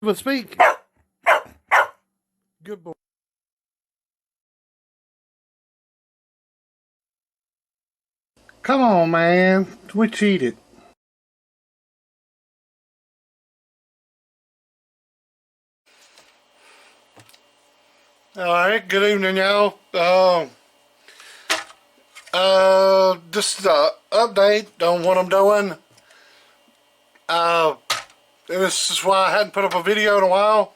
But speak. Good boy. Come on, man. We cheated. Alright, good evening, y'all. Just an update on what I'm doing. This is why I hadn't put up a video in a while.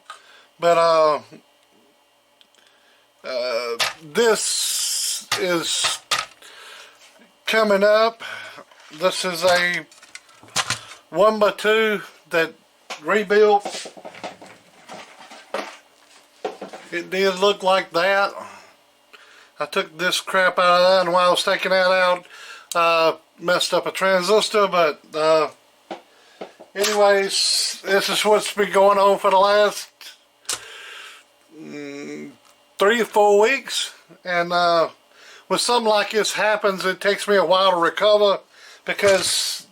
But, this is coming up. This is a 1x2 that rebuilt. It did look like that. I took this crap out of that, and while I was taking that out, messed up a transistor, but anyways, this is what's been going on for the last 3 to 4 weeks. And when something like this happens, it takes me a while to recover because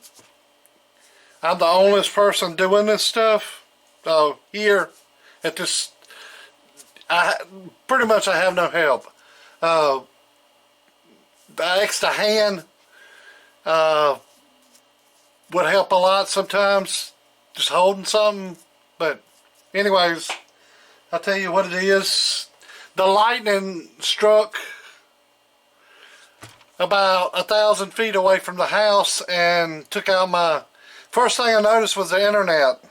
I'm the only person doing this stuff here at this. Pretty much I have no help. The extra hand would help a lot sometimes, just holding something. But anyways, I'll tell you what it is. The lightning struck about 1,000 feet away from the house and took out my... First thing I noticed was the internet.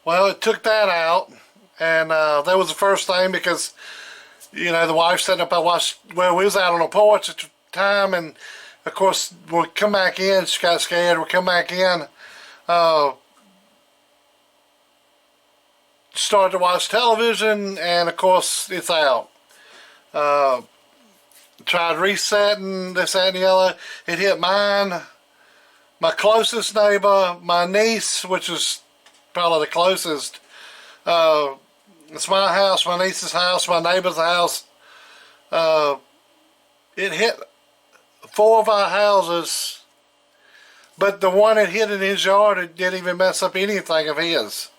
Well, it took that out. And that was the first thing because, you know, the wife set up, we was out on the porch at the time, and of course, when we come back in, she got scared, we come back in, started to watch television, and of course, it's out. Tried resetting, this, that, and the other. It hit mine, my closest neighbor, my niece, which is probably the closest. It's my house, my niece's house, my neighbor's house. It hit 4 of our houses, but the one it hit in his yard, it didn't even mess up anything of his.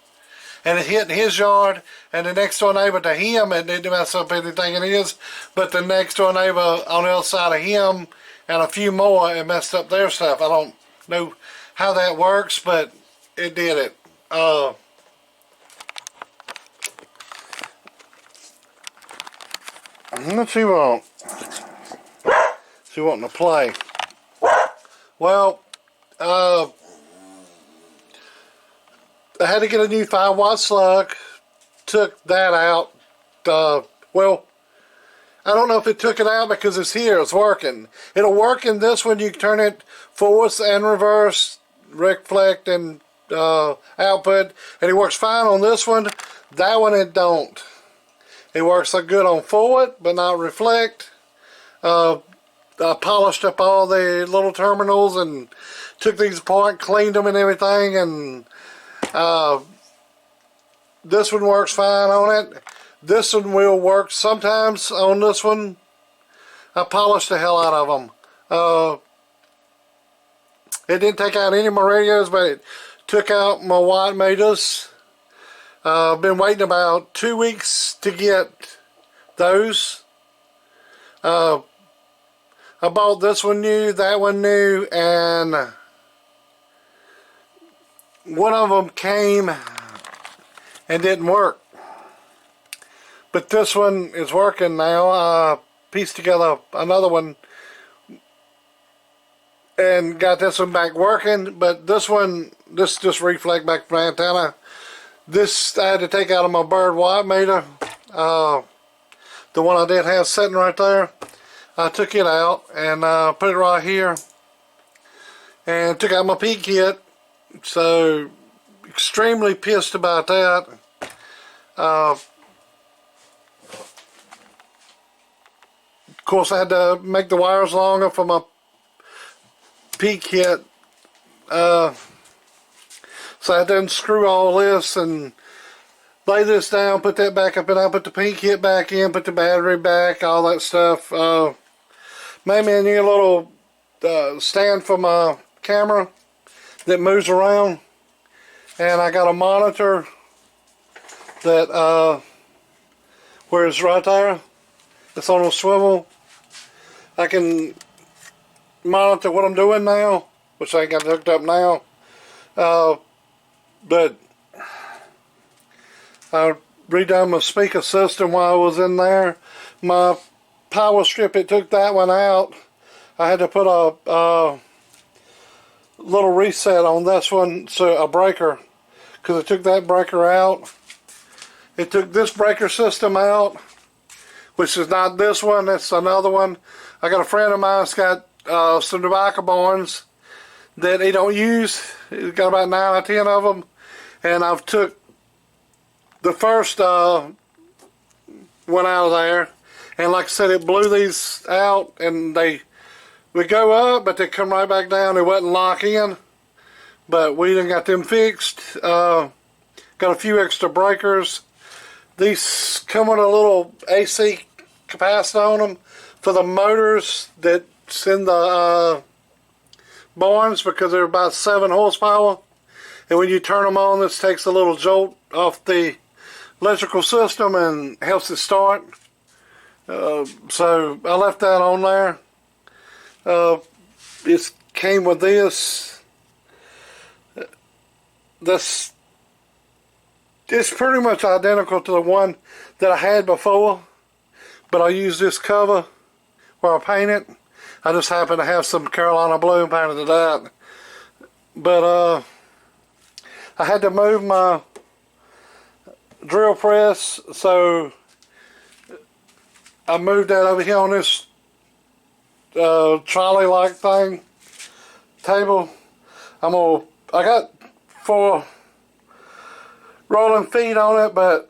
And it hit in his yard, and the next door neighbor to him, it didn't mess up anything in his, but the next door neighbor on the other side of him, and a few more, it messed up their stuff. I don't know how that works, but it did it. What you want? She wanting to play. Well, I had to get a new 5-watt slug. Took that out. Well, I don't know if it took it out because it's here. It's working. It'll work in this one. You can turn it forwards and reverse, reflect and output, and it works fine on this one. That one it don't. It works like good on forward, but not reflect. I polished up all the little terminals and took these apart, cleaned them and everything, and this one works fine on it. This one will work sometimes on this one. I polished the hell out of them. It didn't take out any of my radios, but it took out my watt meters. I've been waiting about 2 weeks to get those. I bought this one new, that one new, and one of them came and didn't work. But this one is working now. I pieced together another one and got this one back working, but this one, this just reflect back from the antenna. This I had to take out of my bird watt meter. The one I did have sitting right there. I took it out and put it right here. And took out my peak kit. So, extremely pissed about that. Of course, I had to make the wires longer for my peak kit. So I had to unscrew all this and lay this down, put that back up, and I put the peak kit back in, put the battery back, all that stuff. Made me a new little stand for my camera that moves around. And I got a monitor that where it's right there, it's on a swivel. I can monitor what I'm doing now, which I ain't got it hooked up now. But I redone my speaker system while I was in there. My power strip, it took that one out. I had to put a little reset on this one, so a breaker, because it took that breaker out. It took this breaker system out, which is not this one, it's another one. I got a friend of mine that's got some tobacco barns that he don't use. He's got about 9 or 10 of them, and I've took the first one out of there, and like I said, it blew these out, and they would go up, but they come right back down. They wouldn't lock in, but we done got them fixed. Got a few extra breakers. These come with a little AC capacitor on them for the motors that's in the barns, because they're about 7 horsepower, and when you turn them on, this takes a little jolt off the electrical system and helps it start. So I left that on there. It came with this. It's pretty much identical to the one that I had before, but I used this cover where I paint it. I just happen to have some Carolina blue painted to that. But I had to move my drill press, so I moved that over here on this trolley like thing table. I got 4 rolling feet on it, but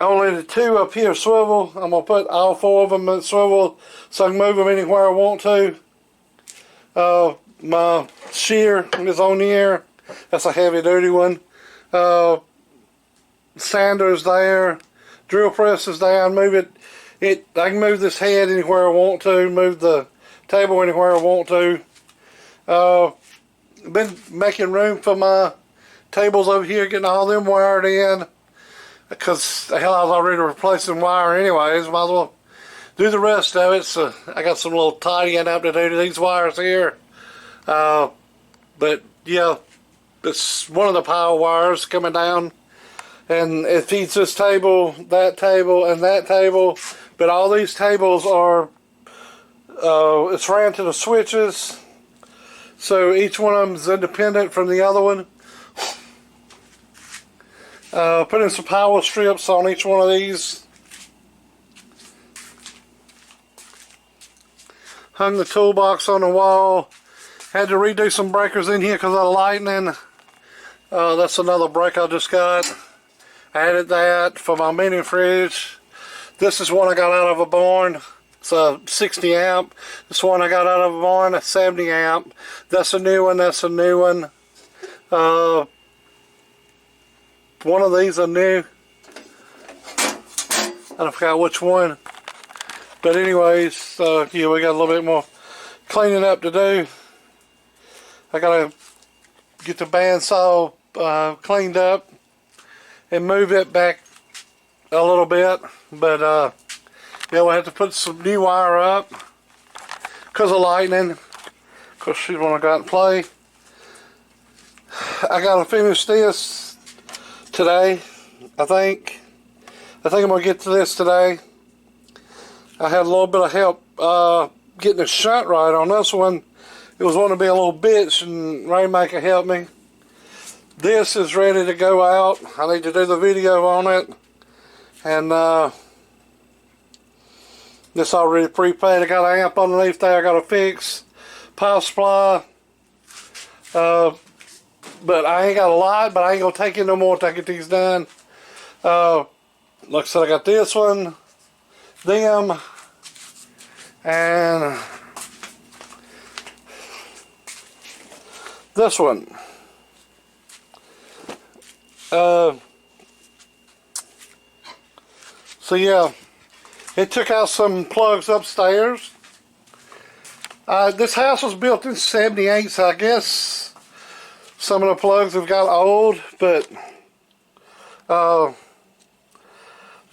only the 2 up here swivel. I'm gonna put all 4 of them in swivel so I can move them anywhere I want to. My shear is on here. That's a heavy duty one. Sander's there. Drill press is there. Move it. I can move this head anywhere I want to. Move the table anywhere I want to. Been making room for my tables over here, getting all them wired in, because hell, I was already replacing wire anyways. Might as well do the rest of it. So I got some little tidying up to do to these wires here. But yeah, it's one of the power wires coming down, and it feeds this table, and that table. But all these tables are it's ran to the switches, so each one of them is independent from the other one. Put in some power strips on each one of these. Hung the toolbox on the wall. Had to redo some breakers in here because of the lightning. That's another break I just got. Added that for my mini fridge. This is one I got out of a barn. It's a 60 amp. This one I got out of a barn, a 70 amp. That's a new one. That's a new one. One of these are new. I forgot which one. But anyways, yeah, we got a little bit more cleaning up to do. I gotta get the bandsaw cleaned up and move it back a little bit. But yeah, we'll have to put some new wire up because of lightning. Of course, she's one I got in play. I gotta finish this today, I think I'm gonna get to this today. I had a little bit of help getting the shunt right on this one. It was wanting to be a little bitch, and Rainmaker helped me. This is ready to go out. I need to do the video on it, and this already prepaid. I got an amp underneath there I gotta fix. Power supply. But I ain't got a lot, but I ain't gonna take it no more till I get these done. Like I said, I got this one, them, and this one. So yeah, it took out some plugs upstairs. This house was built in '78, so I guess some of the plugs have got old, but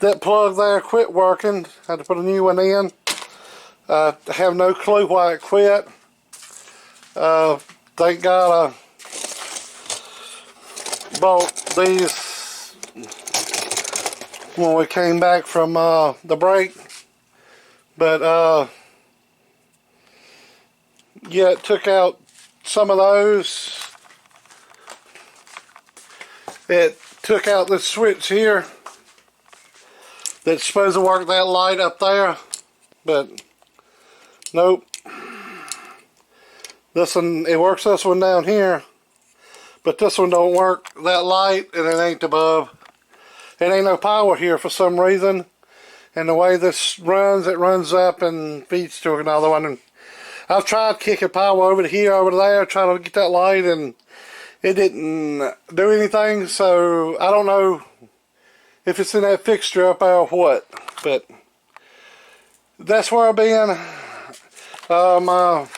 that plug there quit working. Had to put a new one in. I have no clue why it quit. Thank God I bought these when we came back from the break. But yeah, it took out some of those. It took out this switch here that's supposed to work that light up there, but nope. This one, it works this one down here, but this one don't work that light, and it ain't above. It ain't no power here for some reason, and the way this runs, it runs up and feeds to another one. And I've tried kicking power over to here, over to there, trying to get that light, and it didn't do anything. So I don't know if it's in that fixture up there or what, but that's where I've been. My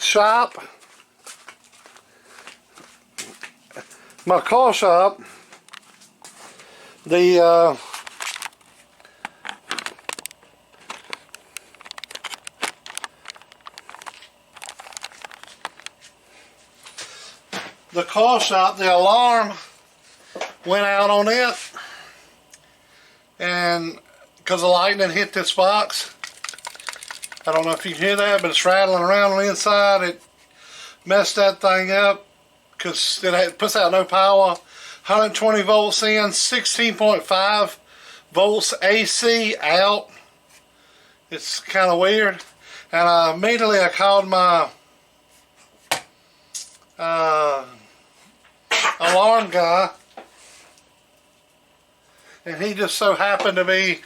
shop, my car shop, the car shop, the alarm went out on it, and because the lightning hit this box. I don't know if you can hear that, but it's rattling around on the inside. It messed that thing up because it puts out no power. 120 volts in, 16.5 volts AC out. It's kind of weird. And immediately I called my alarm guy, and he just so happened to be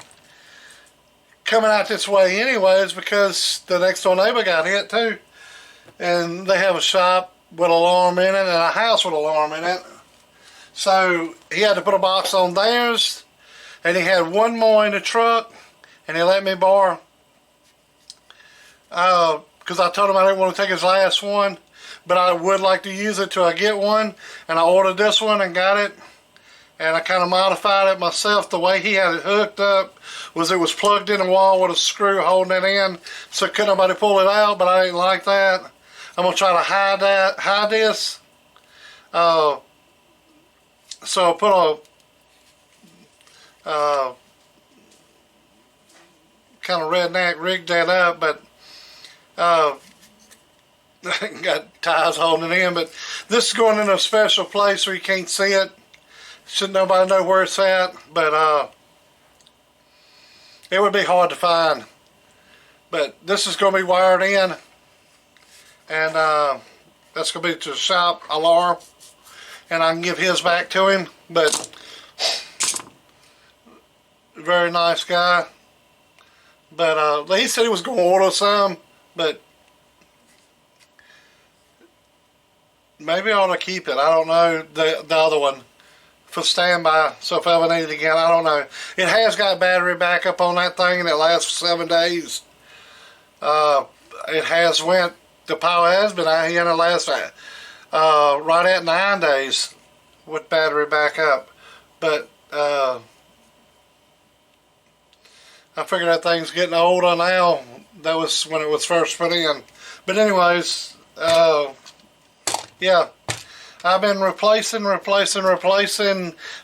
coming out this way anyways, because the next door neighbor got hit too, and they have a shop with alarm in it and a house with alarm in it. So he had to put a box on theirs, and he had one more in the truck, and he let me borrow, because I told him I didn't want to take his last one, but I would like to use it till I get one. And I ordered this one and got it, and I kind of modified it myself. The way he had it hooked up was it was plugged in the wall with a screw holding it in, so couldn't nobody pull it out, but I didn't like that. I'm going to try to hide this. So I put a kind of redneck rigged that up, but got ties holding it in. But this is going in a special place where you can't see it. Shouldn't nobody know where it's at, but it would be hard to find. But this is going to be wired in, and that's going to be to the shop alarm, and I can give his back to him. But very nice guy. But he said he was going to order some, but maybe I ought to keep it. I don't know, the other one for standby, so if I ever need it again, I don't know. It has got battery backup on that thing, and it lasts for 7 days. It has went, the power has been out here, and it lasts right at 9 days with battery backup. But I figured that thing's getting older now. That was when it was first put in. But anyways, yeah, I've been replacing,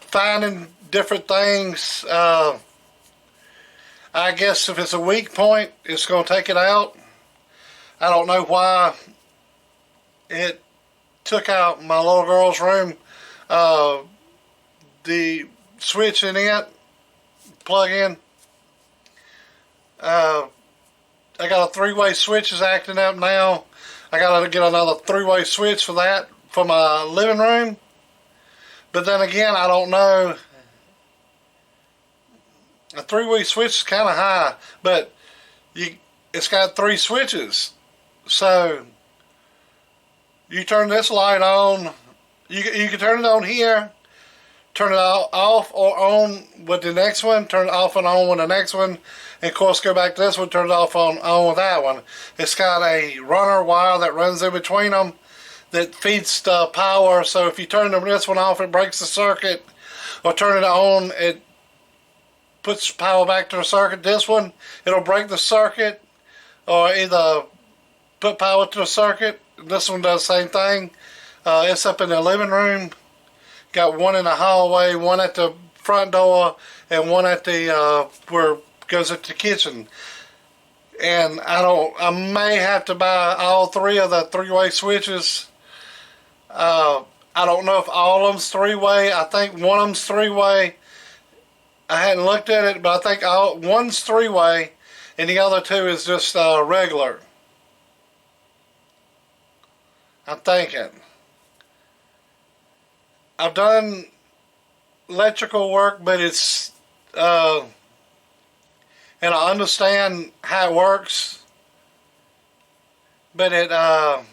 finding different things. I guess if it's a weak point, it's going to take it out. I don't know why it took out my little girl's room. The switch in it, plug in. I got a 3-way switch is acting up now. I gotta get another 3-way switch for that for my living room. But then again, I don't know. A 3-way switch is kind of high, but it's got 3 switches. So you turn this light on. You can turn it on here, turn it off or on with the next one, turn it off and on with the next one, and of course go back to this one, turn it off on with that one. It's got a runner wire that runs in between them that feeds the power, so if you turn this one off, it breaks the circuit, or turn it on, puts power back to the circuit. This one, it'll break the circuit or either put power to the circuit. This one does the same thing. It's up in the living room. Got one in the hallway, one at the front door, and one at the where it goes into the kitchen. And I may have to buy all three of the three-way switches. I don't know if all of them's three-way. I think one of them's three-way. I hadn't looked at it, but I think one's three-way, and the other two is just regular. I'm thinking. I've done electrical work, but it's and I understand how it works, but I'm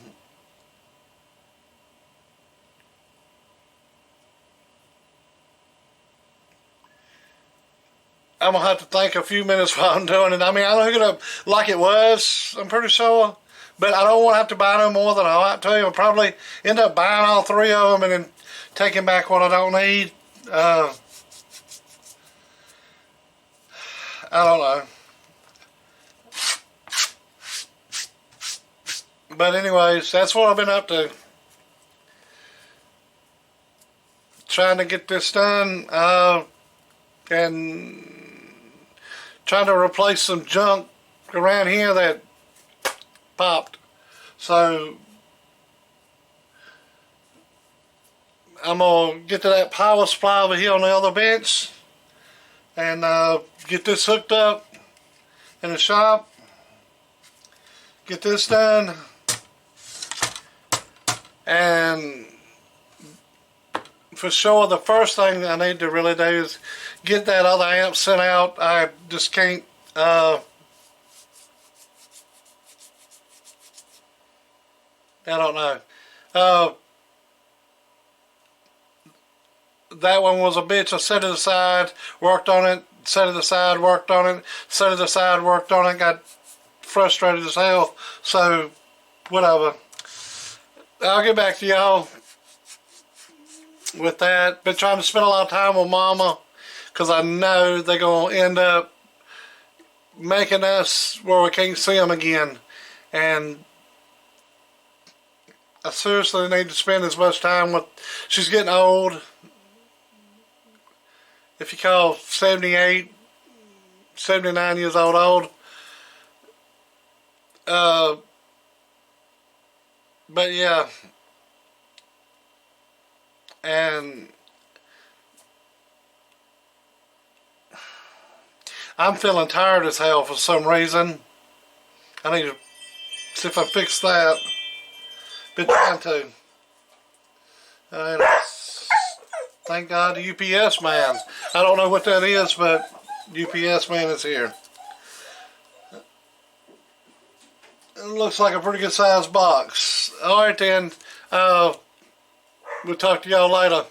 gonna have to think a few minutes while I'm doing it. I mean, I'll hook it up like it was, I'm pretty sure, but I don't want to have to buy no more than I want to. I'll probably end up buying all three of them and then taking back what I don't need. I don't know. But anyways, that's what I've been up to. Trying to get this done, and trying to replace some junk around here that popped. So I'm gonna get to that power supply over here on the other bench and get this hooked up in the shop. Get this done, and for sure the first thing I need to really do is get that other amp sent out. I just can't I don't know. That one was a bitch. I set it aside, worked on it, set it aside, worked on it, set it aside, worked on it, got frustrated as hell. So, whatever. I'll get back to y'all with that. Been trying to spend a lot of time with Mama because I know they're going to end up making us where we can't see them again. And I seriously need to spend as much time with... She's getting old. If you call 78, 79 years old. But yeah. And I'm feeling tired as hell for some reason. I need to see if I fix that. Been trying to. Thank God the UPS man. I don't know what that is, but UPS man is here. It looks like a pretty good sized box. Alright then. We'll talk to y'all later.